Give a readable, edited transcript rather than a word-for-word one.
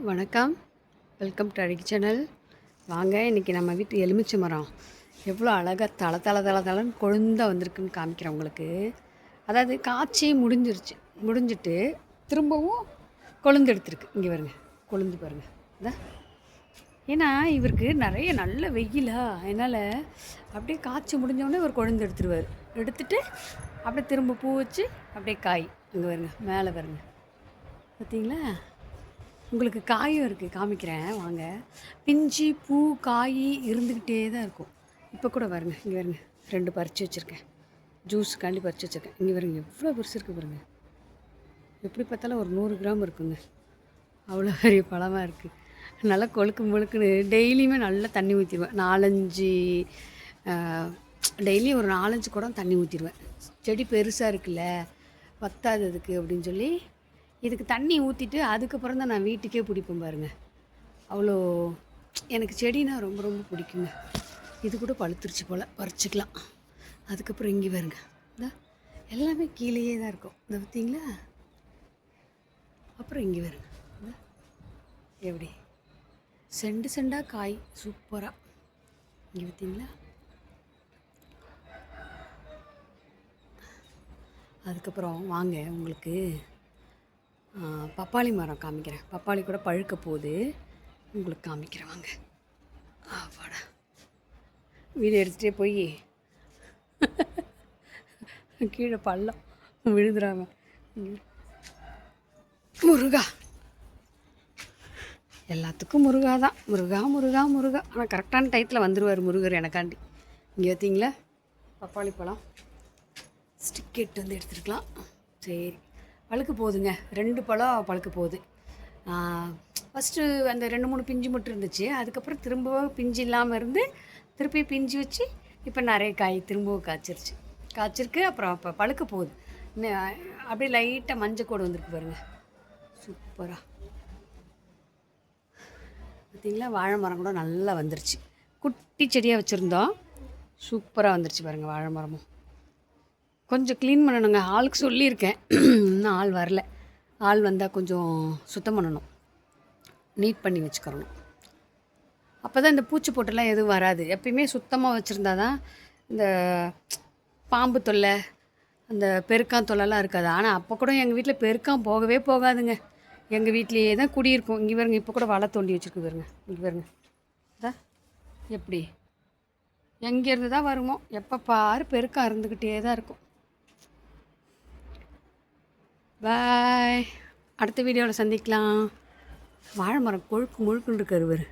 வணக்கம். Welcome to அழகி channel. வாங்க, இன்றைக்கி நம்ம வீட்டு எலுமிச்சை மரம் எவ்வளோ அழகாக தளன்னு கொழுந்தாக வந்திருக்குன்னு காமிக்கிறேன் உங்களுக்கு. அதாவது காய்ச்சி முடிஞ்சிட்டு திரும்பவும் கொழுந்து எடுத்துருக்கு. இங்கே பாருங்க, கொழுந்து பாருங்கள். அதான் ஏன்னா இவருக்கு நிறைய நல்ல வெயிலா, அதனால் அப்படியே காய்ச்சி முடிஞ்சோடனே ஒரு கொழுந்து எடுத்துருவார். எடுத்துகிட்டு அப்படியே திரும்ப பூ வச்சு அப்படியே காய். இங்கே பாருங்க, மேலே பாருங்க, பார்த்தீங்களா? உங்களுக்கு காயும் இருக்குது, காமிக்கிறேன் வாங்க. பிஞ்சு பூ காய் இருந்துக்கிட்டே தான் இருக்கும். இப்போ கூட பாருங்க, இங்கே பாருங்க, 2 பறித்து வச்சுருக்கேன். ஜூஸுக்காண்டி பறித்து வச்சுருக்கேன். இங்கே பாருங்க, எவ்வளோ பெருசு இருக்குது பாருங்கள். எப்படி பார்த்தாலும் ஒரு 100 கிராம் இருக்குங்க. அவ்வளோ பெரிய பழமாக இருக்குது. நல்லா முழுக்குன்னு டெய்லியுமே நல்லா தண்ணி ஊற்றிடுவேன். 4-5 டெய்லியும் ஒரு 4-5 குடம் தண்ணி ஊற்றிடுவேன். செடி பெருசாக இருக்குல்ல, பத்தாததுக்கு அப்படின்னு சொல்லி இதுக்கு தண்ணி ஊற்றிட்டு அதுக்கப்புறம் தான் நான் வீட்டுக்கே பிடிப்பேன் பாருங்கள். அவ்வளோ எனக்கு செடினா ரொம்ப ரொம்ப பிடிக்குங்க. இது கூட பழுத்துருச்சு போல், பறிச்சிக்கலாம். அதுக்கப்புறம் இங்கே பாருங்க, இந்த எல்லாமே கீழேயே தான் இருக்கும். இந்த பார்த்தீங்களா? அப்புறம் இங்கே பாருங்க, இந்த எப்படி செண்டாக காய் சூப்பராக. இங்கே பார்த்தீங்களா? அதுக்கப்புறம் வாங்க, உங்களுக்கு பப்பாளி மரம் காமிக்கிறேன். பப்பாளி கூட பழுக்க போகுது, உங்களுக்கு காமிக்கிறேன் வாங்க. வாடா, வீடு எடுத்துகிட்டே போய் கீழே பள்ளம் விழுதுறாங்க. முருகா, எல்லாத்துக்கும் முருகா தான். முருகா. ஆனால் கரெக்டான டயத்தில் வந்துடுவார் முருகர் எனக்காண்டி. இங்கே பார்த்தீங்களா பப்பாளி பழம், ஸ்டிக் வந்து எடுத்துருக்கலாம். சரி, பழுக்க போகுதுங்க. 2 பழம் பழுக்க போகுது. ஃபஸ்ட்டு அந்த 2-3 பிஞ்சு மட்டும் இருந்துச்சு. அதுக்கப்புறம் திரும்பவும் பிஞ்சு இல்லாமல் இருந்து திருப்பி பிஞ்சு வச்சு இப்போ நிறைய காய் திரும்பவும் காய்ச்சிருக்கு. அப்புறம் இப்போ பழுக்க போகுது. அப்படியே லைட்டாக மஞ்சள் கோடு வந்துருக்கு பாருங்கள், சூப்பராக. பார்த்திங்களா? வாழை மரம் கூட நல்லா வந்துருச்சு. குட்டி செடியாக வச்சுருந்தோம், சூப்பராக வந்துருச்சு பாருங்கள். வாழை மரமும் கொஞ்சம் க்ளீன் பண்ணணுங்க. ஆளுக்கு சொல்லியிருக்கேன், இன்னும் ஆள் வரல. ஆள் வந்தால் கொஞ்சம் சுத்தம் பண்ணணும், நீட் பண்ணி வச்சுக்கிறணும். அப்போ தான் இந்த பூச்சி போட்டெல்லாம் எதுவும் வராது. எப்பயுமே சுத்தமாக வச்சுருந்தா தான் இந்த பாம்பு தொல்லை, அந்த பெருக்கான் தொல்லைலாம் இருக்காது. ஆனால் அப்போ கூட எங்கள் வீட்டில் பெருக்கான் போகவே போகாதுங்க. எங்கள் வீட்லேயே தான் குடியிருக்கும். இங்கே பாருங்க, இப்போ கூட வலை தோண்டி வச்சுருக்கு பாருங்க. இங்கே பாருங்க, அதான் எப்படி எங்கேருந்து தான் வருமோ, எப்போ பாரு பெருக்கான் இருந்துக்கிட்டே தான் இருக்கும். பாய், அடுத்த வீடியோவில் சந்திக்கலாம். வாழை மரம் முழுக்குன்னு இருக்காரு.